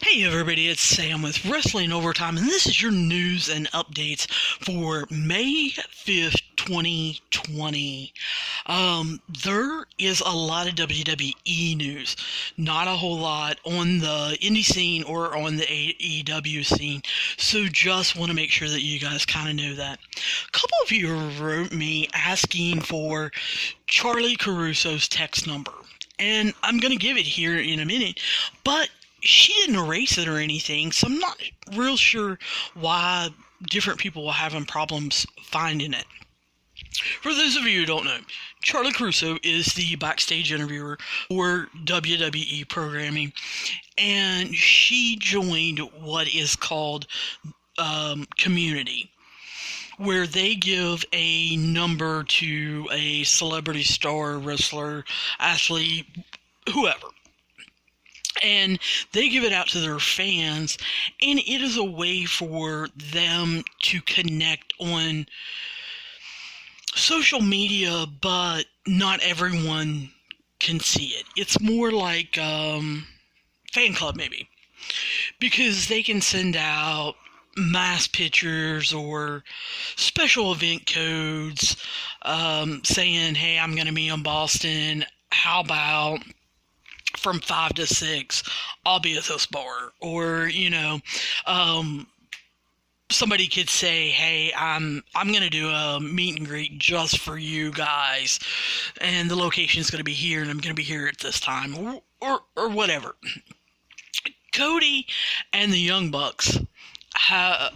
Hey everybody, it's Sam with Wrestling Overtime, and this is your news and updates for May 5th, 2020. There is a lot of WWE news, not a whole lot on the indie scene or on the AEW scene, so just want to make sure that you guys kind of know that. A couple of you wrote me asking for Charlie Caruso's text number, and I'm going to give it here in a minute, but she didn't erase it or anything, so I'm not real sure why different people were having problems finding it. For those of you who don't know, Charlie Caruso is the backstage interviewer for WWE programming, and she joined what is called Community, where they give a number to a celebrity star, wrestler, athlete, whoever. And they give it out to their fans, and it is a way for them to connect on social media, but not everyone can see it. It's more like fan club, maybe, because they can send out mass pictures or special event codes saying, hey, I'm going to be in Boston. How about from 5 to 6, I'll be at this bar. Or, somebody could say, hey, I'm going to do a meet and greet just for you guys, and the location is going to be here, and I'm going to be here at this time, or whatever. Cody and the Young Bucks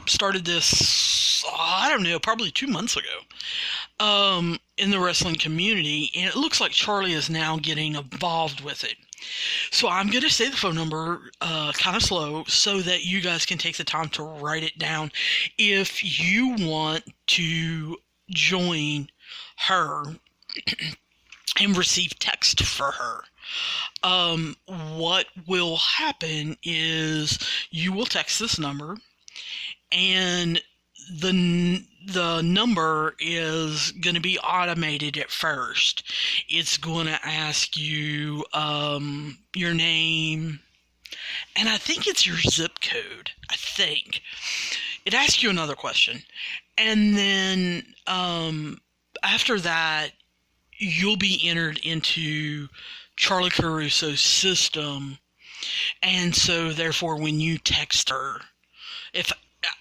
started this, I don't know, probably 2 months ago, in the wrestling community, and it looks like Charlie is now getting involved with it. So I'm going to say the phone number kind of slow so that you guys can take the time to write it down if you want to join her and receive text for her. What will happen is you will text this number, and the number is going to be automated at first. It's going to ask you your name, and I think it's your zip code. I think it asks you another question, and then after that, you'll be entered into Charlie Caruso's system, and so therefore, when you text her, if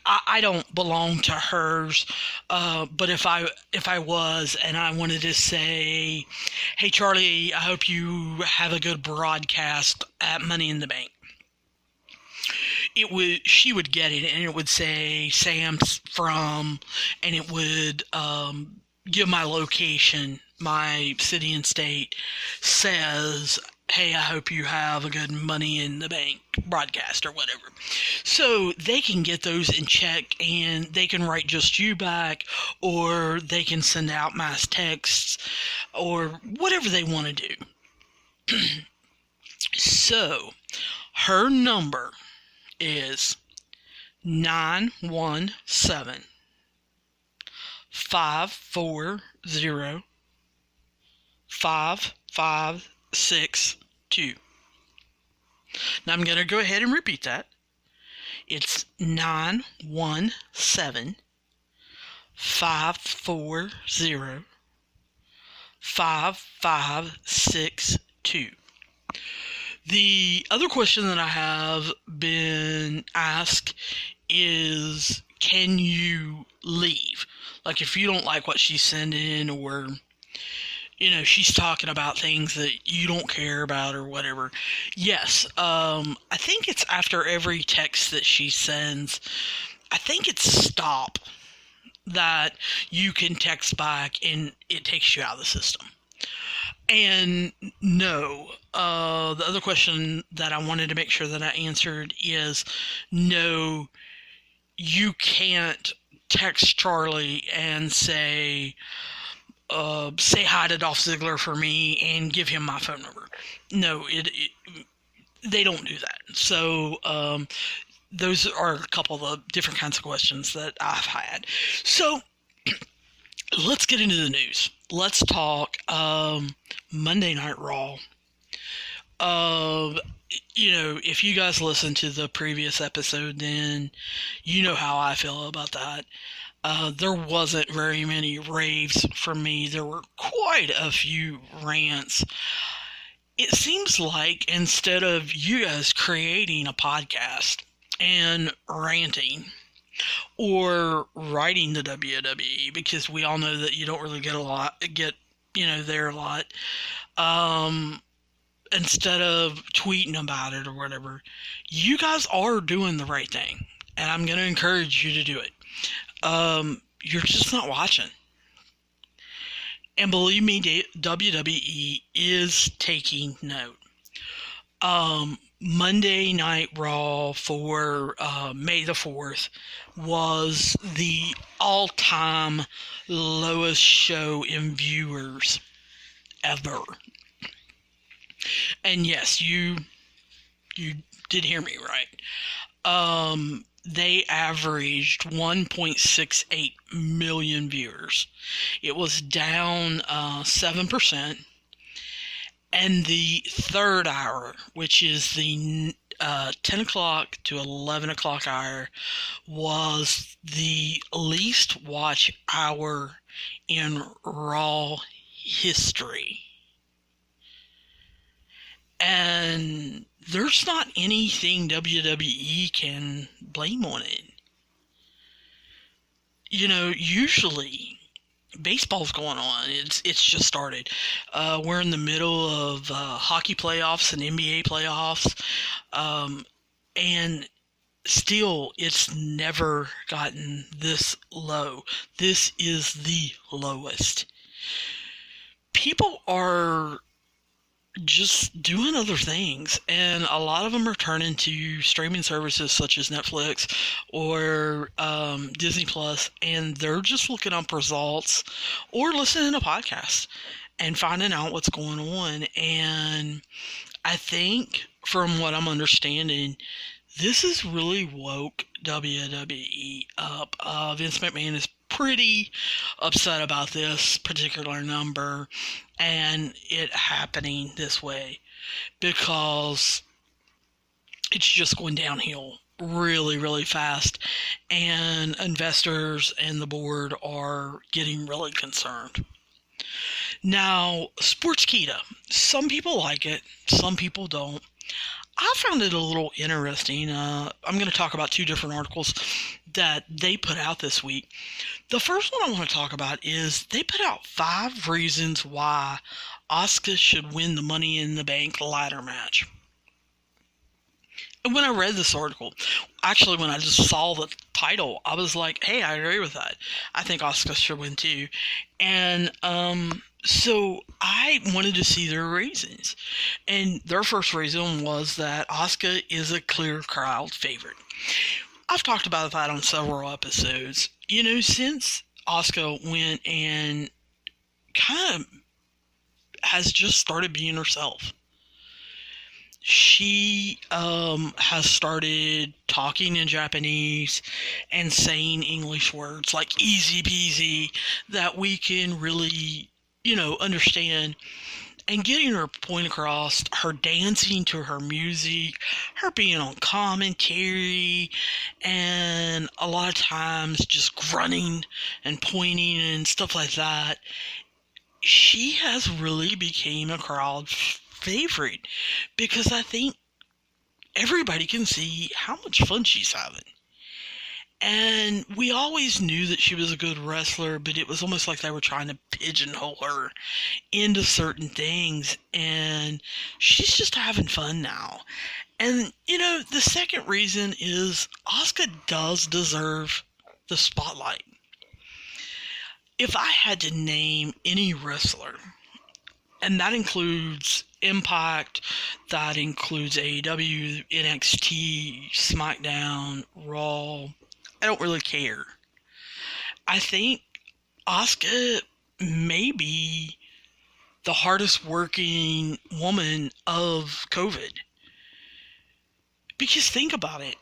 I don't belong to hers, but if I was and I wanted to say, hey Charlie, I hope you have a good broadcast at Money in the Bank, she would get it, and it would say Sam's from, and it would give my location, my city and state, says, hey, I hope you have a good Money in the Bank broadcast or whatever. So they can get those in check, and they can write just you back, or they can send out mass texts, or whatever they want to do. So her number is 917 540 5562. Now I'm going to go ahead and repeat that. It's 917 540 5562. The other question that I have been asked is, can you leave? Like, if you don't like what she's sending, or she's talking about things that you don't care about or whatever. Yes, I think it's after every text that she sends, I think it's stop, that you can text back and it takes you out of the system. And no, the other question that I wanted to make sure that I answered is, no, you can't text Charlie and say hi to Dolph Ziggler for me and give him my phone number. No, they don't do that. So those are a couple of the different kinds of questions that I've had. So let's get into the news. Let's talk Monday Night Raw. if you guys listen to the previous episode, then you know how I feel about that. There wasn't very many raves from me. There were quite a few rants. It seems like instead of you guys creating a podcast and ranting or writing the WWE, because we all know that you don't really there a lot. Um, Instead of tweeting about it or whatever, you guys are doing the right thing, and I'm going to encourage you to do it. You're just not watching. And believe me, WWE is taking note. Monday Night Raw for May the 4th was the all-time lowest show in viewers ever. And yes, you did hear me right. They averaged 1.68 million viewers. It was down 7%. And the third hour, which is the 10 o'clock to 11 o'clock hour, was the least watch hour in Raw history. And there's not anything WWE can blame on it. Usually baseball's going on. It's just started. We're in the middle of hockey playoffs and NBA playoffs, and still, it's never gotten this low. This is the lowest. People are just doing other things, and a lot of them are turning to streaming services such as Netflix or Disney Plus, and they're just looking up results or listening to podcasts and finding out what's going on. And I think, from what I'm understanding, this has really woke WWE up. Vince McMahon is pretty upset about this particular number and it happening this way, because it's just going downhill really, really fast, and investors and the board are getting really concerned. Now, Sportskeeda, some people like it, some people don't. I found it a little interesting. I'm going to talk about two different articles that they put out this week. The first one I want to talk about is they put out 5 reasons why Asuka should win the Money in the Bank ladder match. And when I read this article, actually when I just saw the title, I was like, hey, I agree with that. I think Asuka should win too. And so I wanted to see their reasons. And their first reason was that Asuka is a clear crowd favorite. I've talked about that on several episodes. Since Asuka went and kind of has just started being herself. She has started talking in Japanese and saying English words like easy peasy that we can really, understand, and getting her point across, her dancing to her music, her being on commentary, and a lot of times just grunting and pointing and stuff like that. She has really become a crowd favorite because I think everybody can see how much fun she's having. And we always knew that she was a good wrestler, but it was almost like they were trying to pigeonhole her into certain things, and she's just having fun now. And, the second reason is Asuka does deserve the spotlight. If I had to name any wrestler, and that includes Impact, that includes AEW, NXT, SmackDown, Raw, I don't really care. I think Asuka may be the hardest working woman of COVID. Because think about it.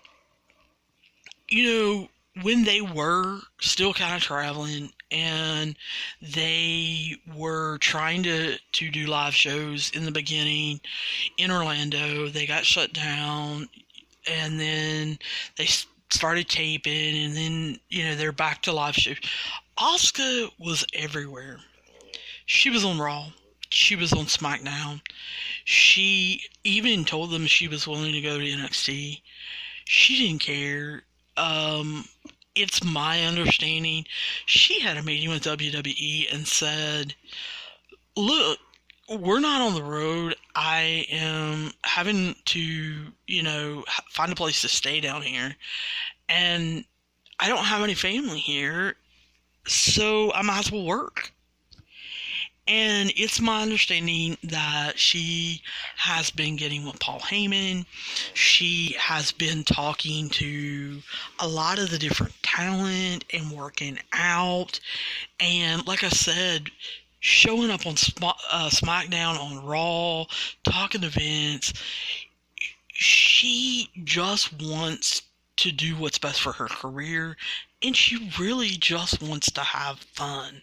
When they were still kind of traveling and they were trying to do live shows in the beginning in Orlando. They got shut down, and then they started taping, and then, they're back to live shows. Asuka was everywhere. She was on Raw. She was on SmackDown. She even told them she was willing to go to NXT. She didn't care. It's my understanding she had a meeting with WWE and said, look, we're not on the road. I am having to, find a place to stay down here. And I don't have any family here, so I might as well work. And it's my understanding that she has been getting with Paul Heyman. She has been talking to a lot of the different talent and working out. And like I said, showing up on SmackDown, on Raw, talking to Vince. She just wants to do what's best for her career. And she really just wants to have fun.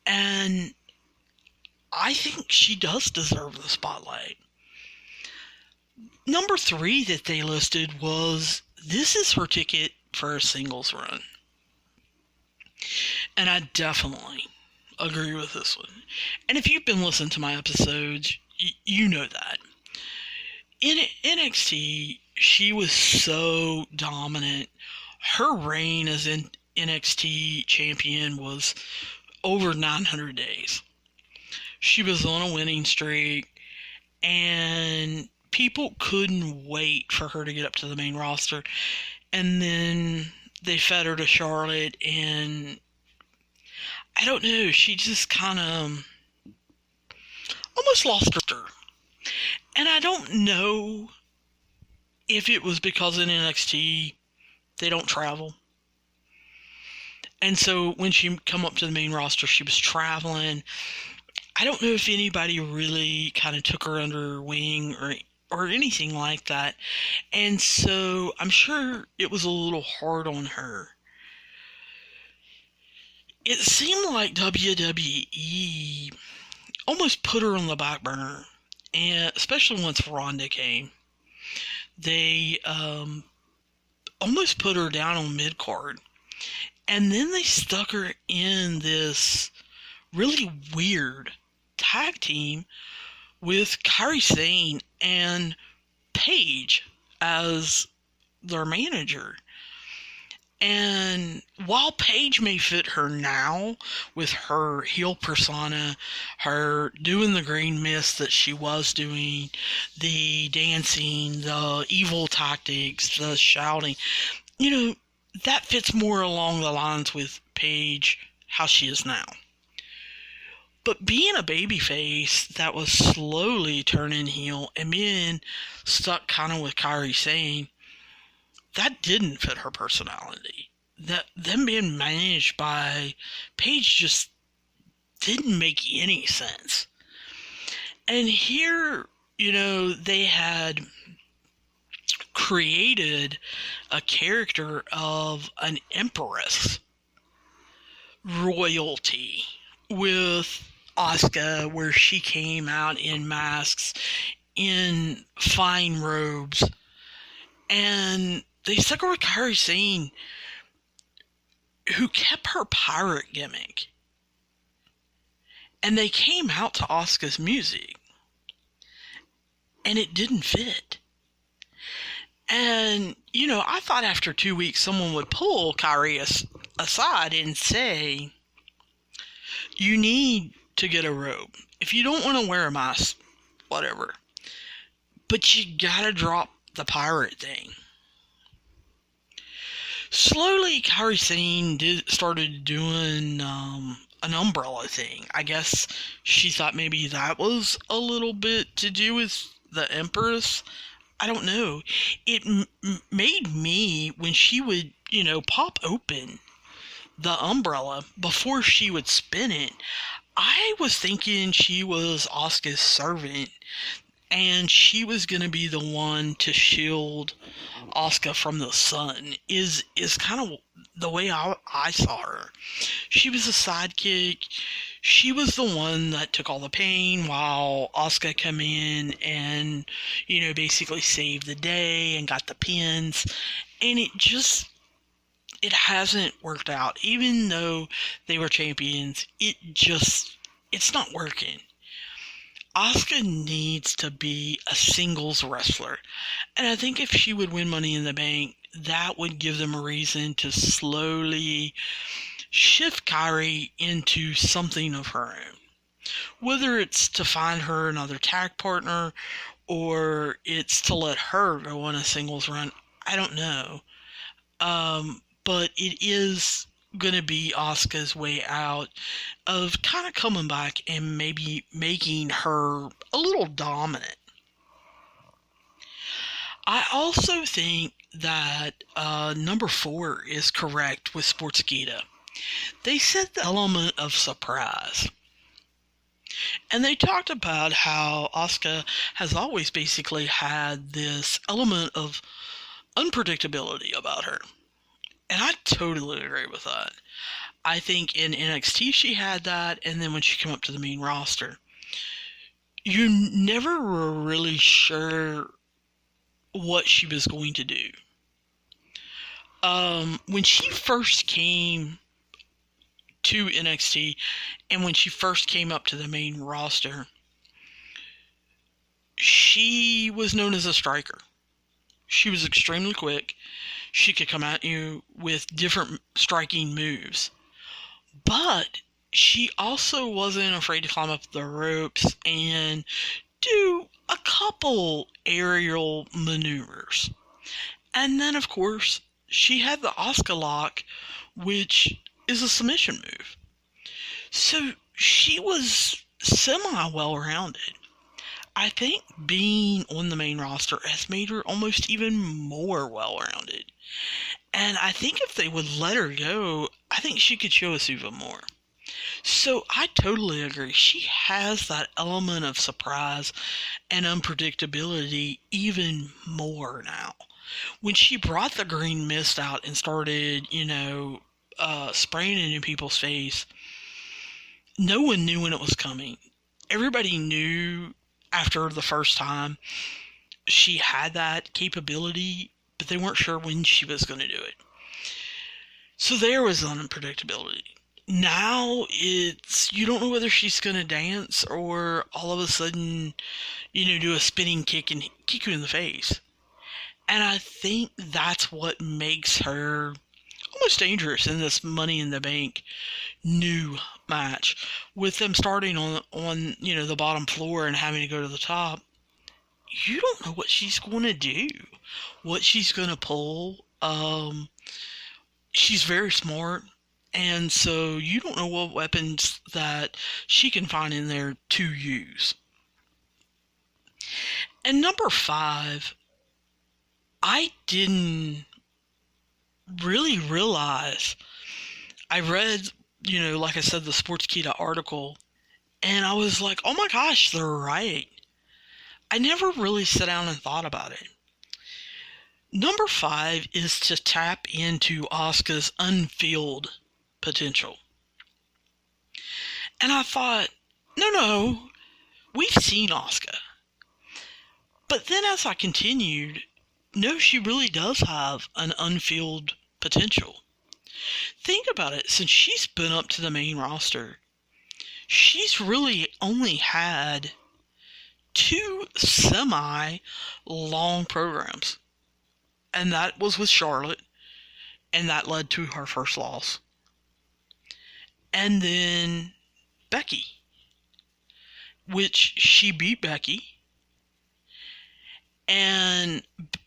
And I think she does deserve the spotlight. Number 3 that they listed was, this is her ticket for a singles run. And I definitely agree with this one. And if you've been listening to my episodes, you know that. In NXT, she was so dominant. Her reign as NXT champion was over 900 days. She was on a winning streak, and people couldn't wait for her to get up to the main roster. And then they fed her to Charlotte, and I don't know, she just kind of almost lost her. And I don't know if it was because in NXT they don't travel. And so when she come up to the main roster, she was traveling. I don't know if anybody really kind of took her under her wing or anything like that. And so I'm sure it was a little hard on her. It seemed like WWE almost put her on the back burner. And especially once Ronda came, they almost put her down on mid-card. And then they stuck her in this really weird tag team with Kairi Sane and Paige as their manager. And while Paige may fit her now with her heel persona, her doing the green mist that she was doing, the dancing, the evil tactics, the shouting, that fits more along the lines with Paige, how she is now. But being a babyface that was slowly turning heel and being stuck kind of with Kairi Sane, that didn't fit her personality. Them being managed by Paige just didn't make any sense. And here, they had created a character of an empress royalty with Asuka, where she came out in masks, in fine robes, and they stuck her with Kairi Sane, who kept her pirate gimmick, and they came out to Asuka's music, and it didn't fit. And, I thought after 2 weeks someone would pull Kairi aside and say, you need to get a robe. If you don't want to wear a mask, whatever. But you gotta drop the pirate thing. Slowly, Kairi Sane started doing an umbrella thing. I guess she thought maybe that was a little bit to do with the Empress. I don't know. It made me, when she would, pop open the umbrella before she would spin it, I was thinking she was Asuka's servant, and she was going to be the one to shield Asuka from the sun. Is kind of the way I saw her. She was a sidekick. She was the one that took all the pain while Asuka come in and, basically saved the day and got the pins. And it hasn't worked out. Even though they were champions, it's not working. Asuka needs to be a singles wrestler. And I think if she would win Money in the Bank, that would give them a reason to slowly shift Kairi into something of her own. Whether it's to find her another tag partner or it's to let her go on a singles run, I don't know. But it is going to be Asuka's way out of kind of coming back and maybe making her a little dominant. I also think that number 4 is correct with Sportskeeda. They said the element of surprise. And they talked about how Asuka has always basically had this element of unpredictability about her. And I totally agree with that. I think in NXT she had that, and then when she came up to the main roster, you never were really sure what she was going to do. When she first came to NXT, and when she first came up to the main roster, she was known as a striker. She was extremely quick. She could come at you with different striking moves. But she also wasn't afraid to climb up the ropes and do a couple aerial maneuvers. And then, of course, she had the Asuka lock, which is a submission move. So she was semi-well-rounded. I think being on the main roster has made her almost even more well-rounded. And I think if they would let her go, I think she could show us even more. So I totally agree. She has that element of surprise and unpredictability even more now. When she brought the green mist out and started, spraying it in people's face, no one knew when it was coming. Everybody knew after the first time she had that capability, but they weren't sure when she was going to do it. So there was unpredictability. Now it's, you don't know whether she's going to dance or all of a sudden, do a spinning kick and kick you in the face. And I think that's what makes her almost dangerous in this Money in the Bank new match. With them starting on the bottom floor and having to go to the top, you don't know what she's going to do, what she's going to pull. She's very smart, and so you don't know what weapons that she can find in there to use. And number 5, I didn't really realize. I read, like I said, the Sportskeeda article, and I was like, oh my gosh, they're right. I never really sat down and thought about it. Number 5 is to tap into Asuka's unfilled potential. And I thought, no, we've seen Asuka. But then as I continued, no, she really does have an unfilled potential. Think about it, since she's been up to the main roster, she's really only had 2 semi-long programs. And that was with Charlotte, and that led to her first loss. And then Becky, which she beat Becky, and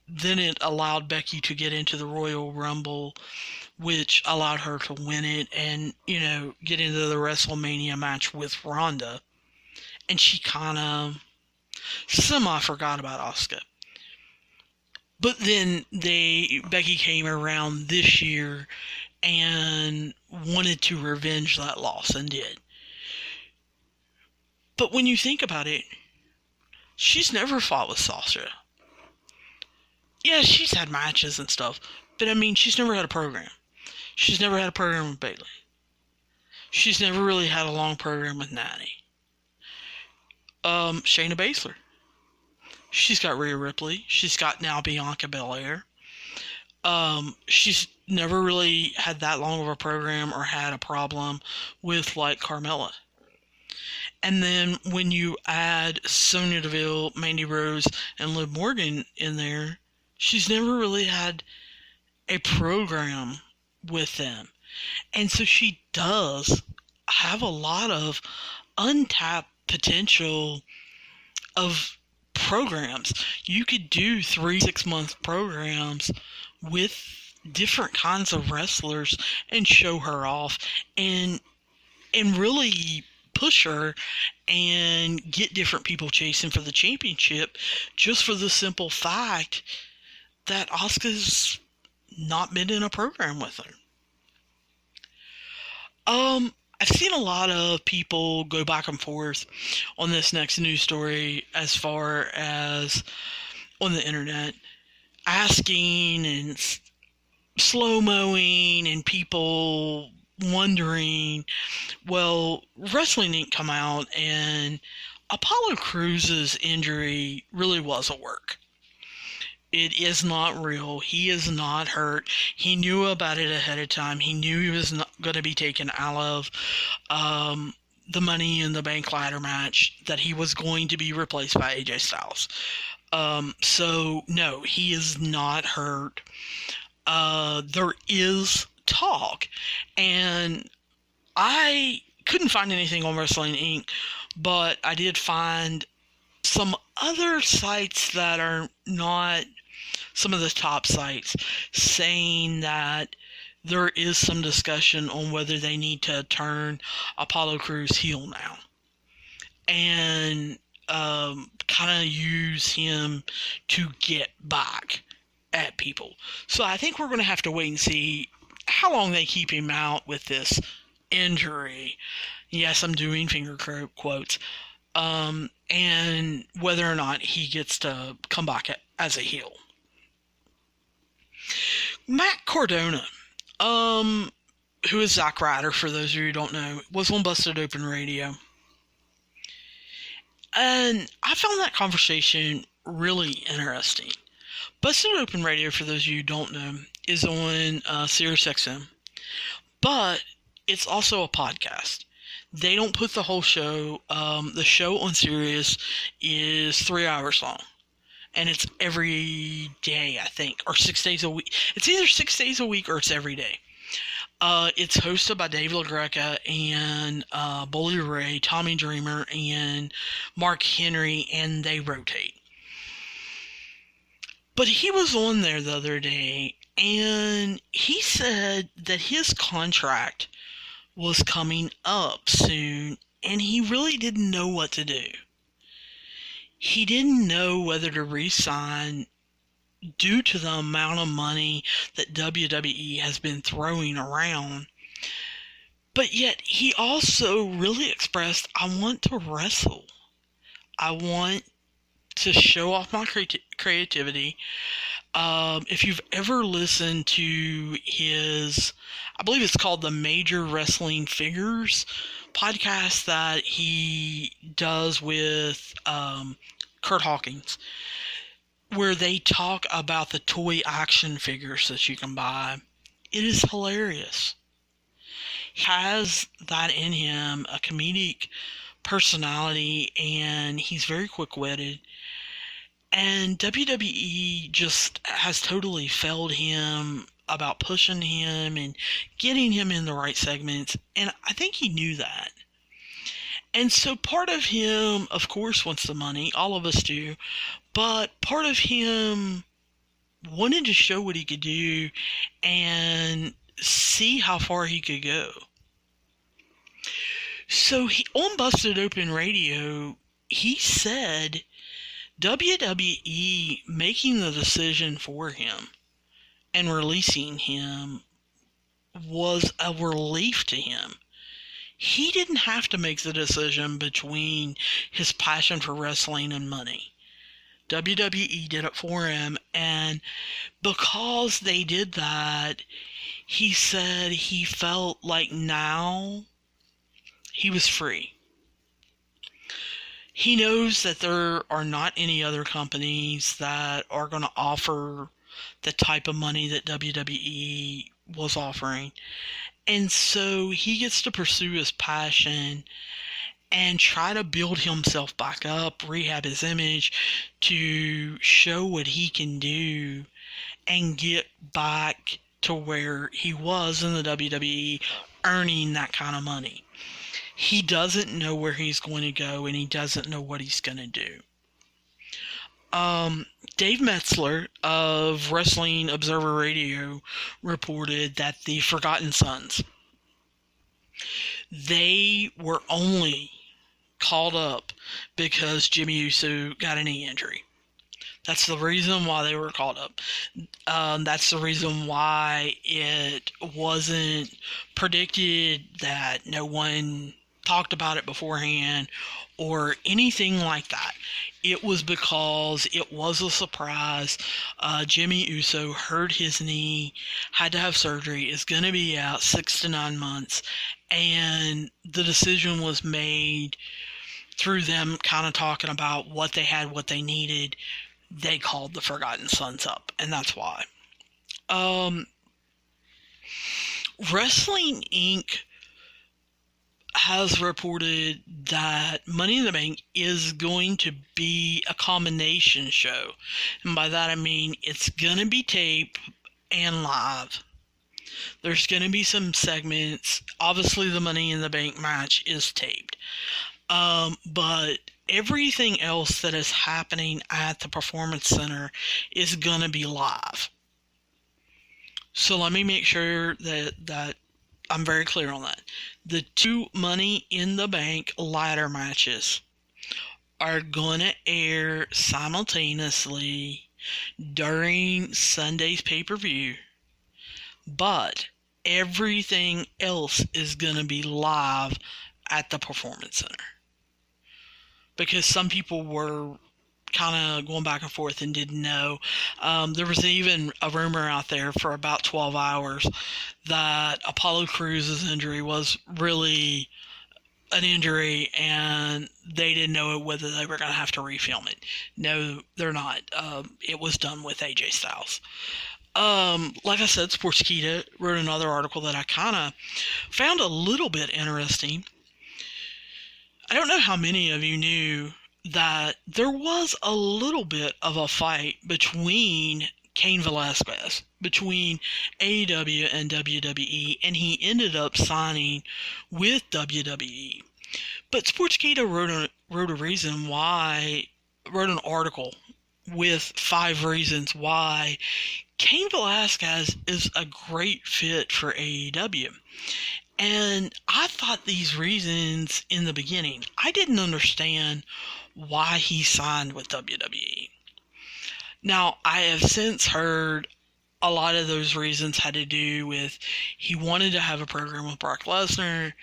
then it allowed Becky to get into the Royal Rumble, which allowed her to win it and, get into the WrestleMania match with Ronda. And she kind of semi-forgot about Asuka. But then Becky came around this year and wanted to revenge that loss and did. But when you think about it, she's never fought with Sasha. Yeah, she's had matches and stuff, but I mean, she's never had a program. She's never had a program with Bayley. She's never really had a long program with Natty. Shayna Baszler. She's got Rhea Ripley. She's got now Bianca Belair. She's never really had that long of a program or had a problem with, like, Carmella. And then when you add Sonya Deville, Mandy Rose, and Liv Morgan in there, she's never really had a program with them. And so she does have a lot of untapped potential of programs. You could do 3-6-month programs with different kinds of wrestlers and show her off and really push her and get different people chasing for the championship, just for the simple fact that Asuka's not been in a program with her. I've seen a lot of people go back and forth on this next news story as far as on the internet, asking and slow-moing and people wondering, well, Wrestling Inc. come out and Apollo Crews' injury really was a work. It is not real. He is not hurt. He knew about it ahead of time. He knew he was not going to be taken out of the Money in the Bank ladder match, that he was going to be replaced by AJ Styles. So, no, he is not hurt. There is talk, and I couldn't find anything on Wrestling Inc., but I did find some other sites that are not some of the top sites saying that there is some discussion on whether they need to turn Apollo Crews heel now and kind of use him to get back at people. So I think we're going to have to wait and see how long they keep him out with this injury. Yes, I'm doing finger quotes. And whether or not he gets to come back as a heel. Matt Cardona, who is Zack Ryder, for those of you who don't know, was on Busted Open Radio. And I found that conversation really interesting. Busted Open Radio, for those of you who don't know, is on SiriusXM. But it's also a podcast. They don't put the whole show. The show on Sirius is 3 hours long. And it's every day, I think, or 6 days a week. It's either 6 days a week or it's every day. It's hosted by Dave LaGreca and Bully Ray, Tommy Dreamer, and Mark Henry, and they rotate. But he was on there the other day, and he said that his contract was coming up soon, and he really didn't know what to do. He didn't know whether to re-sign due to the amount of money that WWE has been throwing around. But yet, he also really expressed, I want to wrestle. I want to show off my creativity. If you've ever listened to his, I believe it's called the Major Wrestling Figures podcast that he does with Kurt Hawkins, where they talk about the toy action figures that you can buy, it is hilarious. He has that in him, a comedic personality, and he's very quick-witted. And WWE just has totally failed him about pushing him and getting him in the right segments, and I think he knew that. And so part of him, of course, wants the money. All of us do. But part of him wanted to show what he could do and see how far he could go. So on Busted Open Radio, he said WWE making the decision for him and releasing him was a relief to him. he didn't have to make the decision between his passion for wrestling and money. WWE did it for him, and because they did that, he said he felt like now he was free. He knows that there are not any other companies that are going to offer the type of money that WWE was offering. And so he gets to pursue his passion and try to build himself back up, rehab his image to show what he can do and get back to where he was in the WWE, earning that kind of money. He doesn't know where he's going to go, and he doesn't know what he's going to do. Dave Metzler of Wrestling Observer Radio reported that the Forgotten Sons, they were only called up because Jimmy Uso got a knee injury. That's the reason why they were called up. That's the reason why it wasn't predicted, that no one talked about it beforehand or anything like that. It was because it was a surprise. Jimmy Uso hurt his knee, had to have surgery, is going to be out 6 to 9 months, and the decision was made through them kind of talking about what they had, what they needed. They called the Forgotten Sons up, and that's why. Wrestling Inc. has reported that Money in the Bank is going to be a combination show. And by that I mean it's going to be taped and live. There's going to be some segments. Obviously the Money in the Bank match is taped. But everything else that is happening at the Performance Center is going to be live. So let me make sure that I'm very clear on that. The 2 Money in the Bank ladder matches are going to air simultaneously during Sunday's pay-per-view, but everything else is going to be live at the Performance Center. Because some people were kind of going back and forth and didn't know. There was even a rumor out there for about 12 hours that Apollo Crews' injury was really an injury and they didn't know whether they were going to have to refilm it. No, they're not. It was done with AJ Styles. Like I said, Sportskeeda wrote another article that I kind of found a little bit interesting. I don't know how many of you knew that there was a little bit of a fight between Cain Velasquez, between AEW and WWE, and he ended up signing with WWE. But Sportskeeda wrote an article with 5 reasons why Cain Velasquez is a great fit for AEW. And I thought these reasons in the beginning. I didn't understand why he signed with WWE. Now, I have since heard a lot of those reasons had to do with he wanted to have a program with Brock Lesnar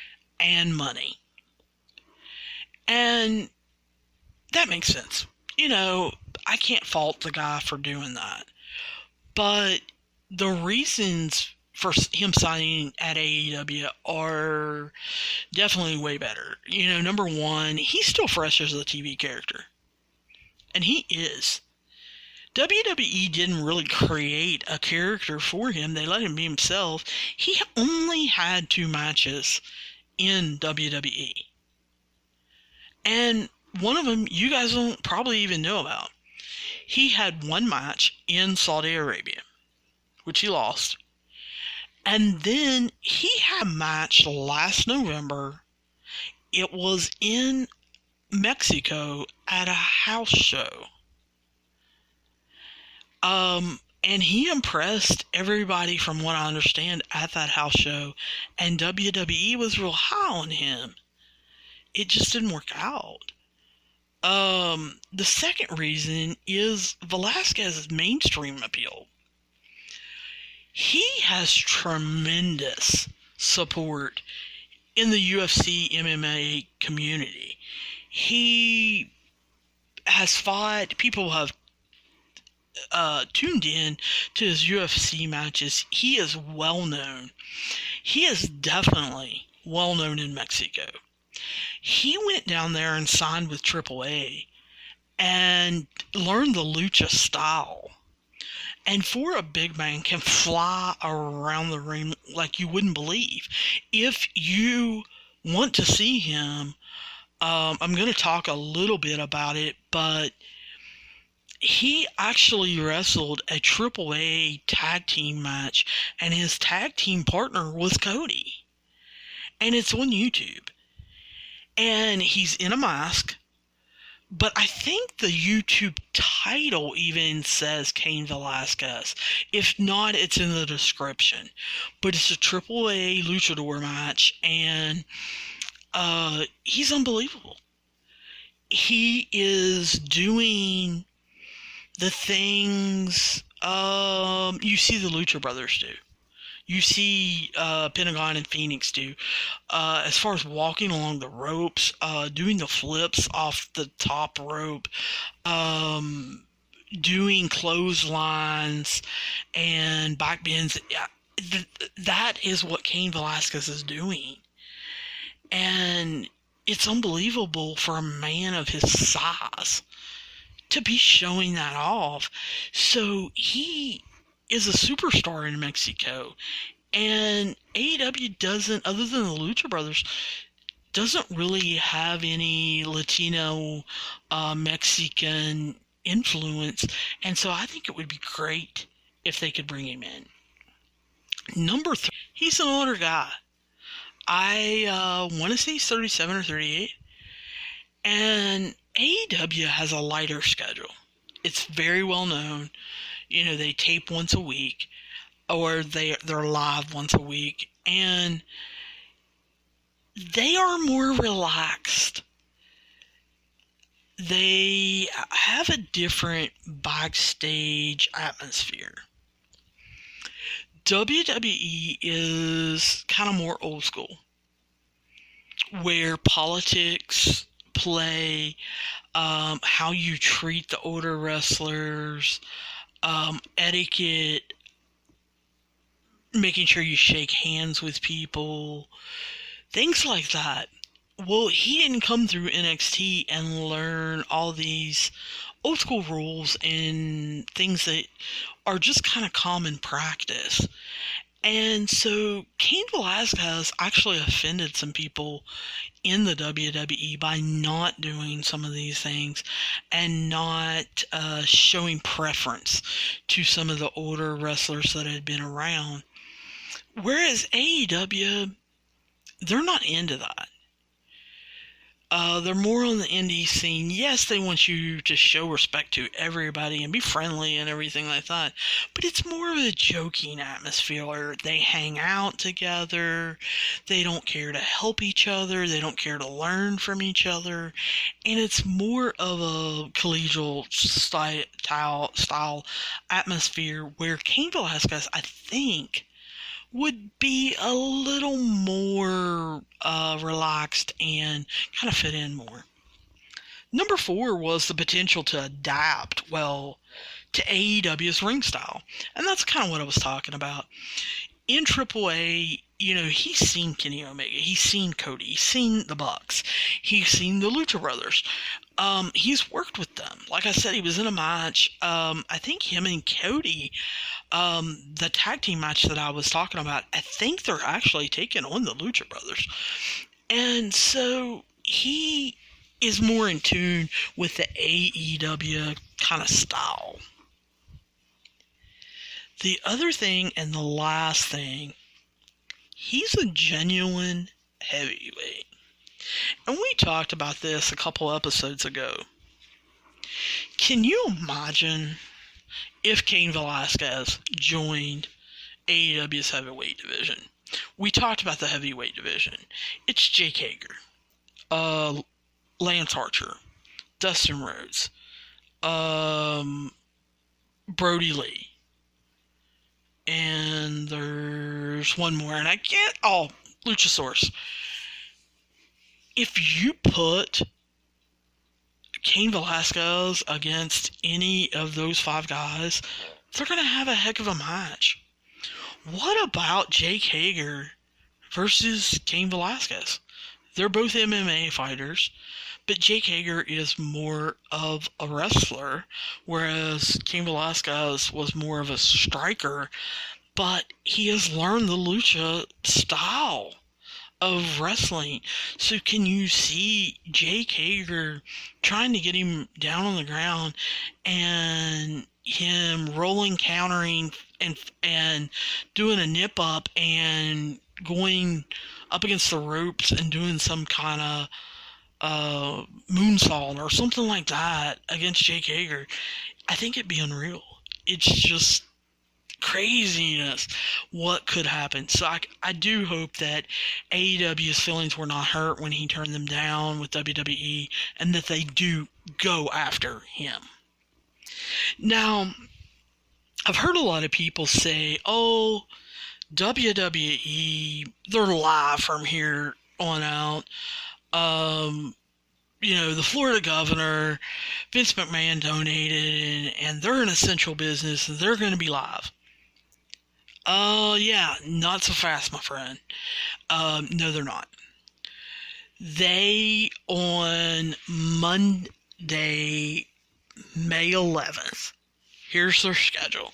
and money. And that makes sense. You know, I can't fault the guy for doing that. But the reasons for him signing at AEW are definitely way better. You know, number one, he's still fresh as a TV character. And he is. WWE didn't really create a character for him. They let him be himself. He only had 2 matches in WWE. And one of them you guys don't probably even know about. He had 1 match in Saudi Arabia, which he lost. And then he had a match last November. It was in Mexico at a house show. And he impressed everybody from what I understand at that house show. And WWE was real high on him. It just didn't work out. The second reason is Velasquez's mainstream appeal. He has tremendous support in the UFC MMA community. He has fought, people have tuned in to his UFC matches. He is well known. He is definitely well known in Mexico. He went down there and signed with AAA and learned the lucha style. And for a big man, can fly around the ring like you wouldn't believe. If you want to see him, I'm going to talk a little bit about it, but he actually wrestled a AAA tag team match, and his tag team partner was Cody. And it's on YouTube. And he's in a mask, but I think the YouTube title even says Cain Velasquez. If not, it's in the description. But it's a AAA luchador match, and he's unbelievable. He is doing the things you see the Lucha Brothers do. You see Pentagon and Phoenix do. As far as walking along the ropes, doing the flips off the top rope, doing clotheslines and back bends. That is what Cain Velasquez is doing. And it's unbelievable for a man of his size to be showing that off. So he is a superstar in Mexico. And AEW doesn't, other than the Lucha Brothers, doesn't really have any Latino Mexican influence. And so I think it would be great if they could bring him in. Number 3, he's an older guy. I want to say he's 37 or 38. And AEW has a lighter schedule. It's very well known. You know, they tape once a week, or they're live once a week, and they are more relaxed. They have a different backstage atmosphere. WWE is kind of more old school, where politics play, how you treat the older wrestlers, etiquette, making sure you shake hands with people, things like that. Well, he didn't come through NXT and learn all these old school rules and things that are just kind of common practice. And so Cain Velasquez actually offended some people in the WWE by not doing some of these things and not showing preference to some of the older wrestlers that had been around. Whereas AEW, they're not into that. They're more on the indie scene. Yes, they want you to show respect to everybody and be friendly and everything like that, but it's more of a joking atmosphere. They hang out together. They don't care to help each other. They don't care to learn from each other. And it's more of a collegial style atmosphere where Cain Velasquez, I think, would be a little more relaxed and kind of fit in more. Number 4 was the potential to adapt well to AEW's ring style. And that's kind of what I was talking about. In AAA, you know, he's seen Kenny Omega, he's seen Cody, he's seen the Bucks, he's seen the Lucha Brothers. He's worked with them. Like I said, he was in a match. I think him and Cody, the tag team match that I was talking about, I think they're actually taking on the Lucha Brothers. And so he is more in tune with the AEW kind of style. The other thing, and the last thing, he's a genuine heavyweight. And we talked about this a couple episodes ago. Can you imagine if Cain Velasquez joined AEW's heavyweight division? We talked about the heavyweight division. It's Jake Hager, Lance Archer, Dustin Rhodes, Brody Lee, and there's one more, and I can't. Oh, Luchasaurus. if you put Cain Velasquez against any of those 5 guys, they're going to have a heck of a match. What about Jake Hager versus Cain Velasquez? They're both MMA fighters, but Jake Hager is more of a wrestler, whereas Cain Velasquez was more of a striker, but he has learned the lucha style of wrestling. So can you see Jake Hager trying to get him down on the ground and him rolling, countering, and doing a nip up and going up against the ropes and doing some kind of moonsault or something like that against Jake Hager? I think it'd be unreal. It's just craziness what could happen. So I do hope that AEW's feelings were not hurt when he turned them down with WWE, and that they do go after him. Now, I've heard a lot of people say, oh, WWE, they're live from here on out. The Florida governor, Vince McMahon donated, and they're an essential business, and they're going to be live. Yeah, not so fast, my friend. No, they're not. They, on Monday, May 11th, here's their schedule.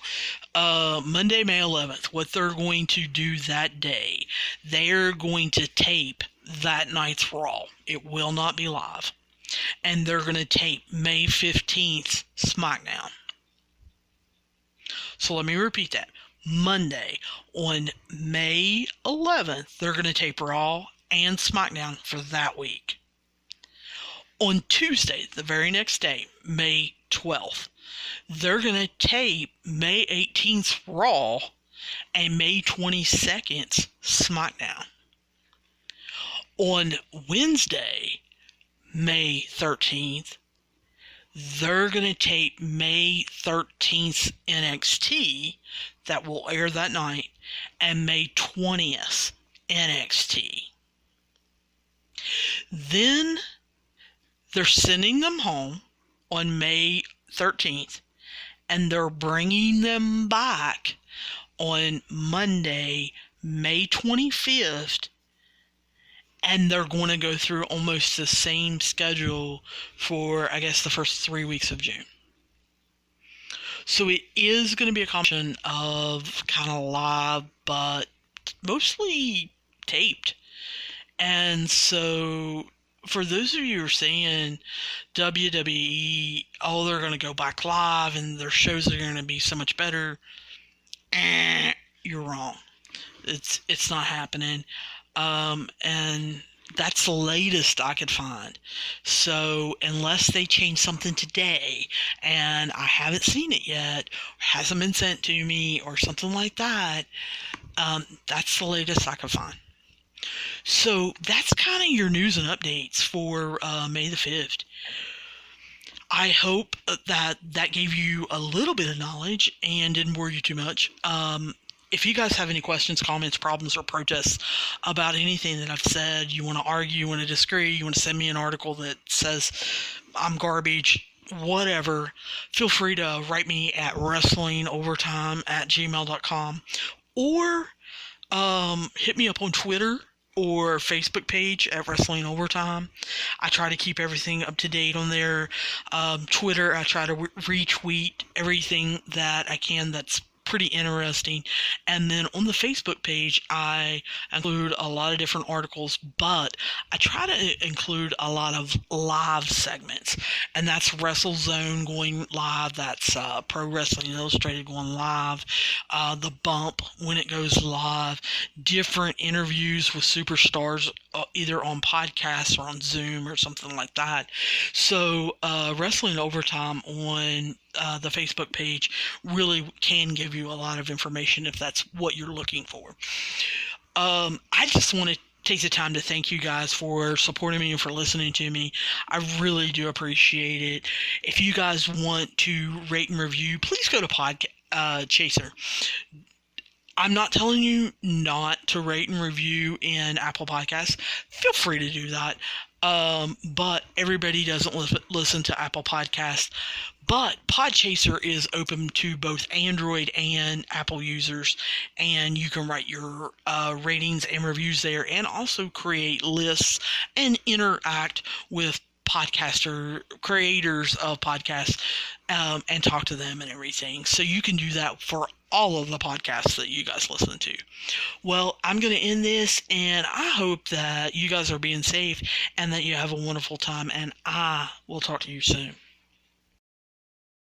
Monday, May 11th, what they're going to do that day, they're going to tape that night's Raw. It will not be live. And they're going to tape May 15th SmackDown. So let me repeat that. Monday, on May 11th, they're going to tape Raw and SmackDown for that week. On Tuesday, the very next day, May 12th, they're going to tape May 18th Raw and May 22nd SmackDown. On Wednesday, May 13th, they're going to tape May 13th NXT, that will air that night, and May 20th NXT. Then they're sending them home on May 13th, and they're bringing them back on Monday, May 25th, and they're going to go through almost the same schedule for, I guess, the first 3 weeks of June. So it is going to be a combination of kind of live, but mostly taped. And so for those of you who are saying WWE, oh, they're going to go back live and their shows are going to be so much better, you're wrong. It's not happening. And that's the latest I could find. So unless they change something today, and I haven't seen it yet, hasn't been sent to me, or something like that, that's the latest I could find. So that's kind of your news and updates for May the 5th. I hope that gave you a little bit of knowledge and didn't bore you too much. If you guys have any questions, comments, problems, or protests about anything that I've said, you want to argue, you want to disagree, you want to send me an article that says I'm garbage, whatever, feel free to write me at wrestlingovertime@gmail.com, or hit me up on Twitter or Facebook page at Wrestling Overtime. I try to keep everything up to date on there. Twitter, I try to retweet everything that I can that's pretty interesting. And then on the Facebook page, I include a lot of different articles, but I try to include a lot of live segments. And that's WrestleZone going live. That's Pro Wrestling Illustrated going live. The Bump when it goes live. Different interviews with superstars, either on podcasts or on Zoom or something like that. So Wrestling Overtime on the Facebook page really can give you a lot of information if that's what you're looking for. I just want to take the time to thank you guys for supporting me and for listening to me. I really do appreciate it. If you guys want to rate and review, please go to Chaser. I'm not telling you not to rate and review in Apple Podcasts. Feel free to do that. but everybody doesn't listen to Apple Podcasts. But Podchaser is open to both Android and Apple users, and you can write your ratings and reviews there, and also create lists and interact with creators of podcasts, and talk to them and everything. So you can do that for all of the podcasts that you guys listen to. Well, I'm going to end this, and I hope that you guys are being safe and that you have a wonderful time, and I will talk to you soon.